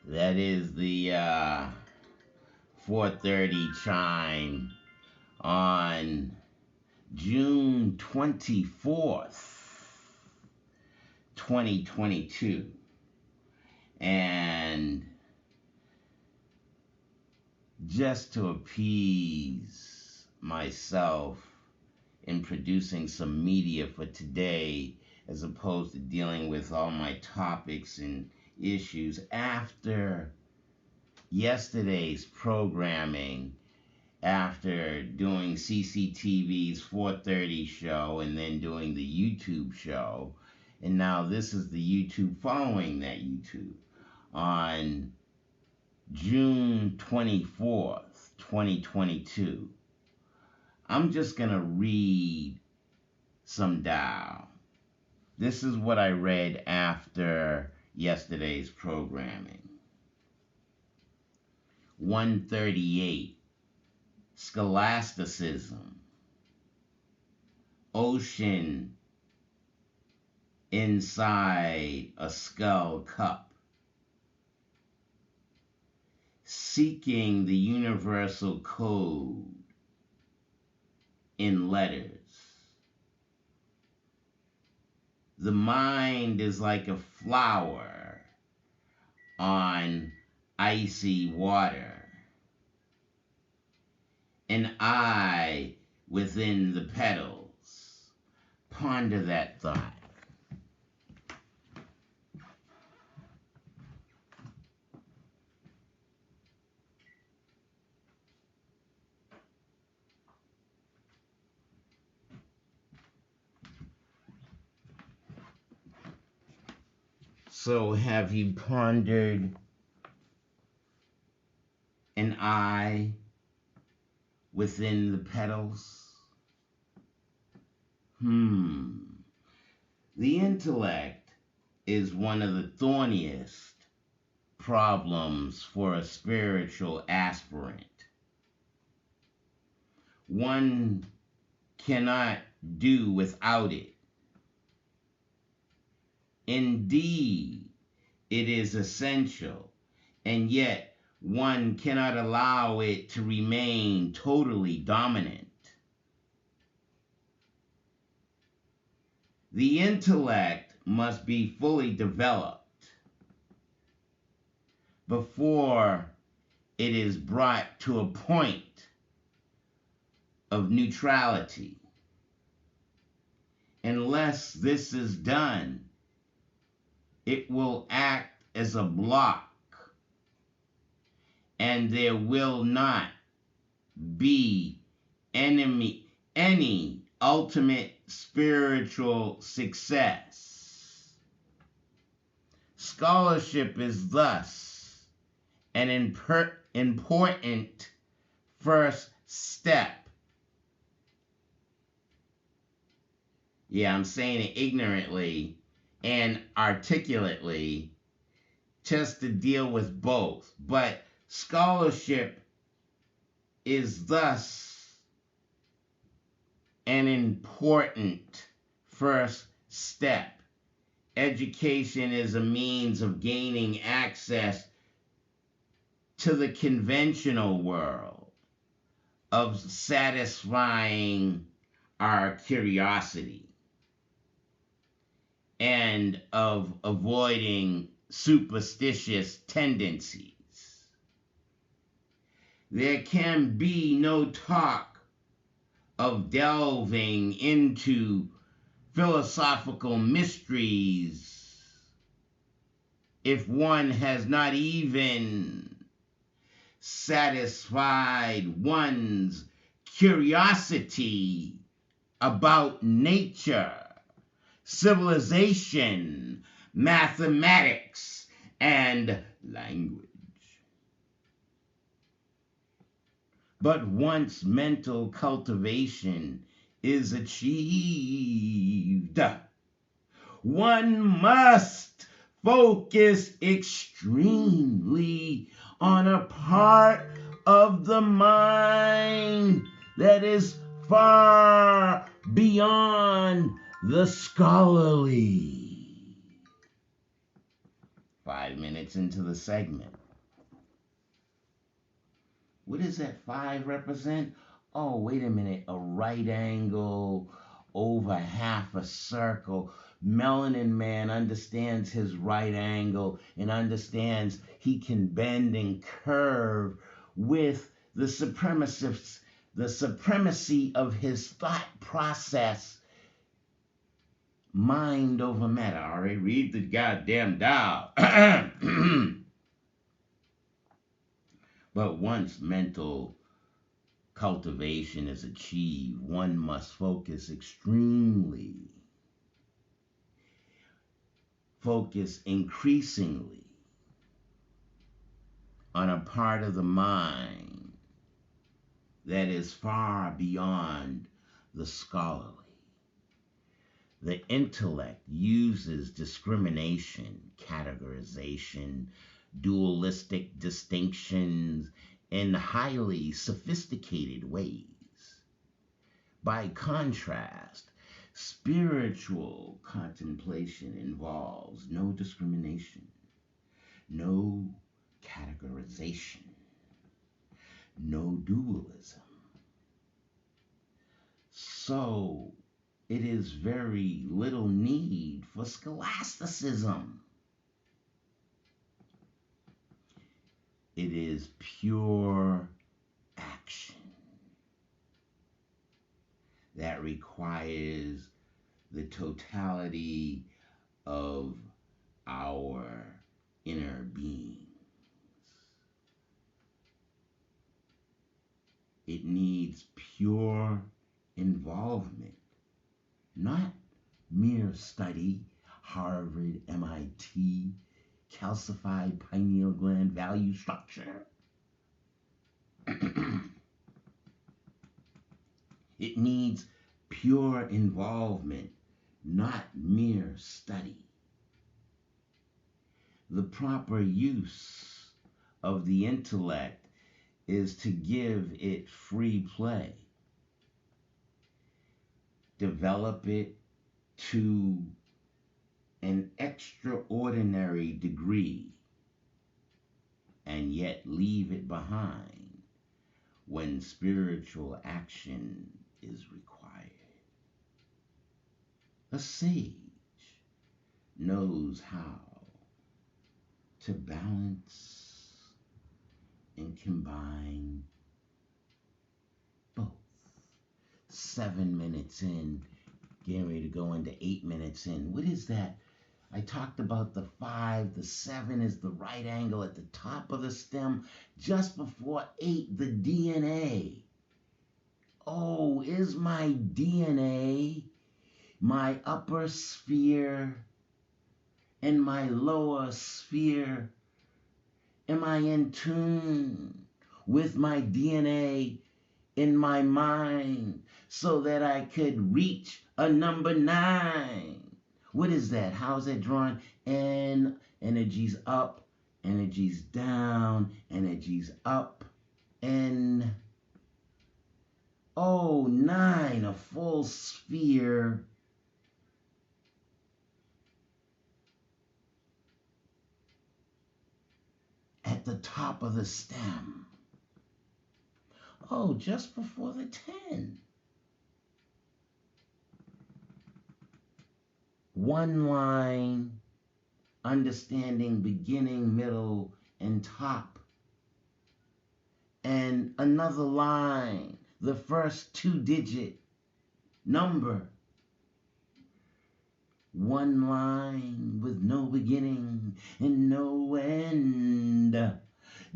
That is the 4:30 chime on June 24th, 2022. And just to appease myself in producing some media for today, as opposed to dealing with all my topics and issues after yesterday's programming, after doing CCTV's 4:30 show and then doing the YouTube show, and now this is the YouTube following that YouTube on June 24th, 2022. I'm just going to read some Tao. This is what I read after yesterday's programming. 138. Scholasticism. Ocean inside a skull cup. Seeking the universal code in letters. The mind is like a flower on icy water. An eye within the petals. Ponder that thought. So have you pondered an eye within the petals? The intellect is one of the thorniest problems for a spiritual aspirant. One cannot do without it. Indeed, it is essential, and yet one cannot allow it to remain totally dominant. The intellect must be fully developed before it is brought to a point of neutrality. Unless this is done, it will act as a block, and there will not be any ultimate spiritual success. Scholarship is thus an important first step. Yeah, I'm saying it ignorantly and articulately just to deal with both. But scholarship is thus an important first step. Education is a means of gaining access to the conventional world, of satisfying our curiosity, and of avoiding superstitious tendencies. There can be no talk of delving into philosophical mysteries if one has not even satisfied one's curiosity about nature, civilization, mathematics, and language. But once mental cultivation is achieved, one must focus extremely on a part of the mind that is far beyond the scholarly. 5 minutes into the segment. What does that 5 represent? Oh, wait a minute. A right angle over half a circle. Melanin Man understands his right angle and understands he can bend and curve with the supremacy of his thought process. Mind over matter. All right, read the goddamn Tao. But once mental cultivation is achieved, one must focus increasingly on a part of the mind that is far beyond the scholarly. The intellect uses discrimination, categorization, dualistic distinctions in highly sophisticated ways. By contrast, spiritual contemplation involves no discrimination, no categorization, no dualism. So, it is very little need for scholasticism. It is pure action that requires the totality of our inner beings. It needs pure involvement, not mere study, Harvard, MIT, calcified pineal gland value structure. It needs pure involvement, not mere study. The proper use of the intellect is to give it free play. Develop it to an extraordinary degree, and yet leave it behind when spiritual action is required. A sage knows how to balance and combine both. 7 minutes in, getting ready to go into 8 minutes in. What is that? I talked about the 5. The 7 is the right angle at the top of the stem. Just before 8, the DNA. Oh, is my DNA, my upper sphere, and my lower sphere, am I in tune with my DNA in my mind so that I could reach a number 9? What is that? How's that drawn? N, energy's up, energy's down, energy's up, N. Oh, 9, a full sphere. At the top of the stem. Oh, just before the 10. One line, understanding beginning, middle, and top. And another line, the first 2-digit number. One line with no beginning and no end,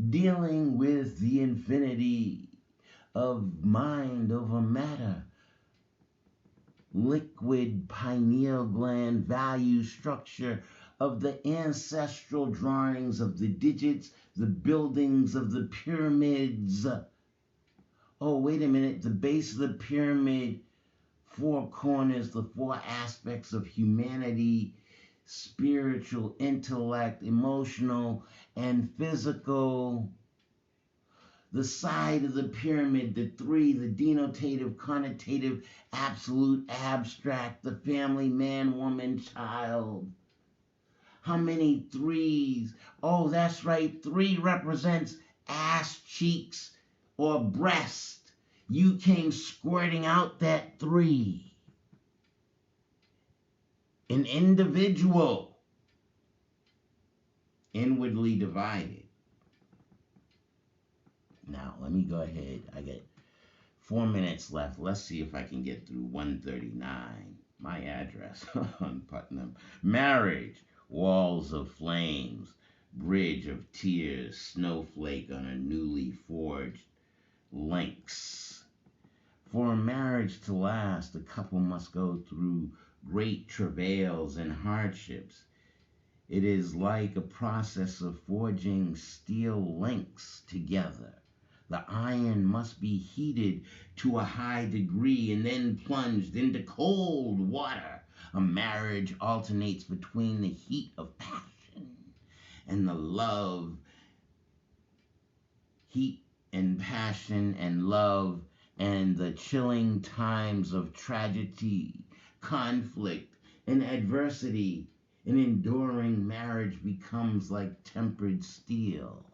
dealing with the infinity of mind over matter, liquid pineal gland value structure of the ancestral drawings of the digits, the buildings of the pyramids. Oh, wait a minute, the base of the pyramid, 4 corners, the 4 aspects of humanity, spiritual, intellect, emotional, and physical. The side of the pyramid, the 3, the denotative, connotative, absolute, abstract, the family, man, woman, child. How many 3s? Oh, that's right, 3 represents ass cheeks, or breast, you came squirting out that 3. An individual, inwardly divided. Now, let me go ahead. I got 4 minutes left. Let's see if I can get through 139. My address on Putnam. Marriage, walls of flames, bridge of tears, snowflake on a newly forged links. For a marriage to last, the couple must go through great travails and hardships. It is like a process of forging steel links together. The iron must be heated to a high degree and then plunged into cold water. A marriage alternates between the heat of passion and the love, heat and passion and love, and the chilling times of tragedy, conflict, and adversity. An enduring marriage becomes like tempered steel.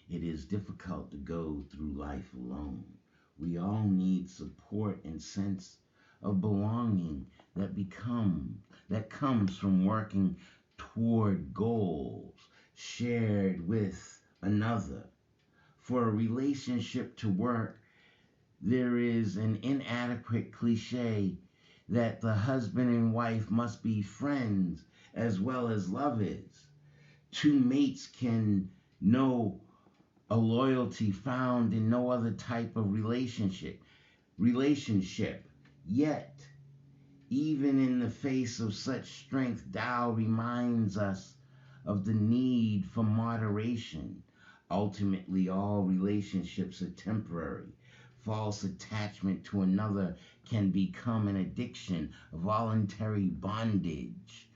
It is difficult to go through life alone. We all need support and sense of belonging that comes from working toward goals shared with another. For a relationship to work, there is an inadequate cliche that the husband and wife must be friends as well as lovers. Two mates can know a loyalty found in no other type of relationship. Yet, even in the face of such strength, Tao reminds us of the need for moderation. Ultimately, all relationships are temporary. False attachment to another can become an addiction, a voluntary bondage,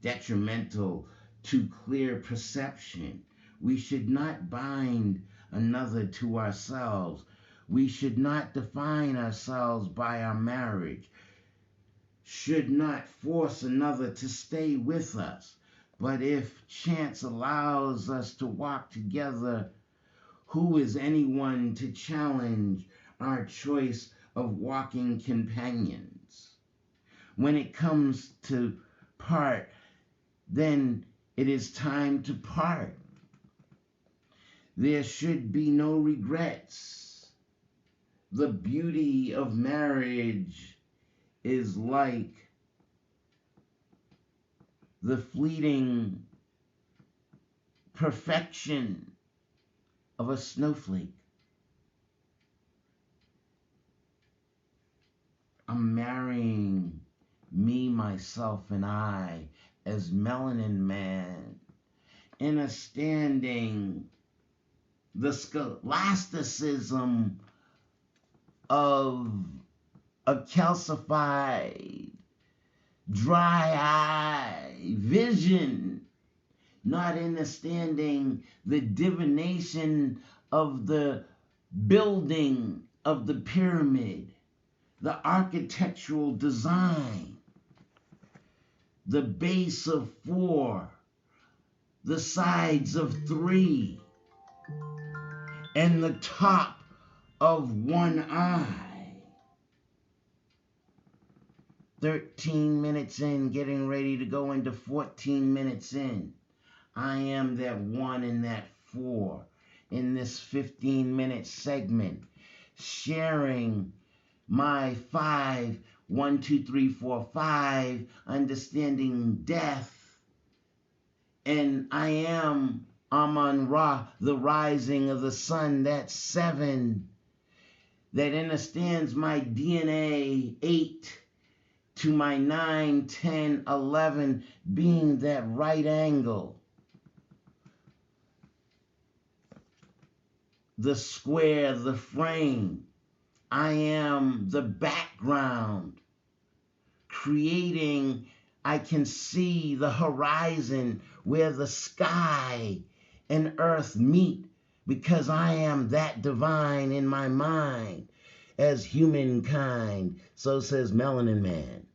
detrimental to clear perception. We should not bind another to ourselves. We should not define ourselves by our marriage. Should not force another to stay with us. But if chance allows us to walk together, who is anyone to challenge our choice of walking companions? When it comes to part, then it is time to part. There should be no regrets. The beauty of marriage is like the fleeting perfection of a snowflake. I'm marrying me, myself, and I as Melanin Man in a standing the scholasticism of a calcified, dry-eye vision, not understanding the divination of the building of the pyramid, the architectural design, the base of 4, the sides of 3, and the top of 1 eye. 13 minutes in, getting ready to go into 14 minutes in. I am that 1 and that 4 in this 15-minute segment, sharing my 5, 1, 2, 3, 4, 5, understanding death. And I am Amun Ra, the rising of the sun, that's 7, that understands my DNA, 8, to my 9, 10, 11, being that right angle. The square, the frame. I am the background. Creating, I can see the horizon where the sky and earth meet, because I am that divine in my mind as humankind. So says Melanin Man.